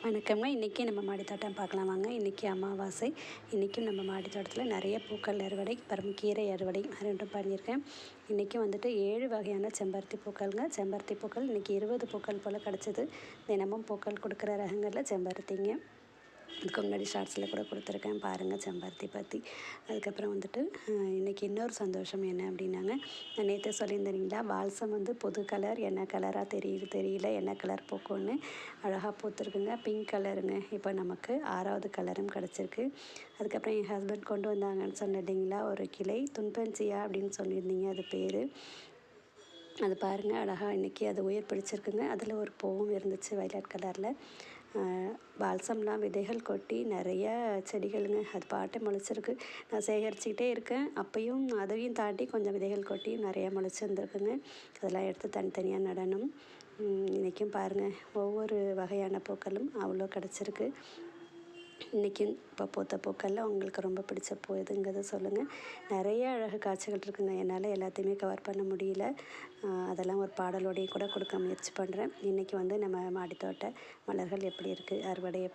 வணக்கங்க. இன்றைக்கி நம்ம மாடி தோட்டம் பார்க்கலாம் வாங்க. இன்றைக்கி அமாவாசை. இன்றைக்கும் நம்ம மாடி தோட்டத்தில் நிறைய பூக்கள் அறுவடை, அப்புறம் கீரை அறுவடை ரெண்டும் பண்ணியிருக்கேன். இன்றைக்கும் வந்துட்டு 7 வகையான செம்பருத்தி பூக்கள்ங்க. செம்பருத்தி பூக்கள் இன்றைக்கி 20 பூக்கள் போல் கிடச்சிது. தினமும் பூக்கள் கொடுக்குற ரகங்களில் செம்பருத்திங்க. இதுக்கு முன்னாடி ஷார்ட்ஸில் கூட கொடுத்துருக்கேன் பாருங்கள் செம்பருத்தி பற்றி. அதுக்கப்புறம் வந்துட்டு இன்றைக்கி இன்னொரு சந்தோஷம் என்ன அப்படின்னாங்க, நான் நேற்று சொல்லியிருந்தேங்களா, பால்சம் வந்து புது கலர் என்ன கலராக தெரியல என்ன கலர் பூக்கும்னு. அழகாக பூத்துருக்குங்க. பிங்க் கலருங்க. இப்போ நமக்கு 6வது கலரும் கிடச்சிருக்கு. அதுக்கப்புறம் என் ஹஸ்பண்ட் கொண்டு வந்தாங்கன்னு சொன்னேன் இல்லைங்களா, ஒரு கிளை துன்பன்சியா அப்படின்னு சொல்லியிருந்தீங்க, அது பேர். அது பாருங்கள் அழகாக இன்றைக்கி அது உயிர் பிடிச்சிருக்குங்க. அதில் ஒரு பூவும் இருந்துச்சு வயலட் கலரில். பால்சம்லாம் விதைகள் கொட்டி நிறைய செடிகளுங்க, அது பாட்டு முளைச்சிருக்கு. நான் சேகரிச்சுக்கிட்டே இருக்கேன். அப்பையும் அதையும் தாண்டி கொஞ்சம் விதைகள் கொட்டி நிறைய முளைச்சிருந்துருக்குங்க. அதெல்லாம் எடுத்து தனித்தனியாக நடணும். இன்றைக்கும் பாருங்கள் ஒவ்வொரு வகையான பூக்களும் அவ்வளோ கிடச்சிருக்கு. இன்றைக்கி இப்போ பூத்த பூக்களில் உங்களுக்கு ரொம்ப பிடிச்ச பூ எதுங்கிறத சொல்லுங்கள். நிறைய அழகு காட்சிகள் இருக்குங்க. என்னால் எல்லாத்தையுமே கவர் பண்ண முடியல. அதெல்லாம் ஒரு பாடலோடையும் கூட கொடுக்க முயற்சி பண்ணுறேன். இன்றைக்கி வந்து நம்ம மாடித்தோட்ட மலர்கள் எப்படி இருக்குது, அறுவடை எப்படி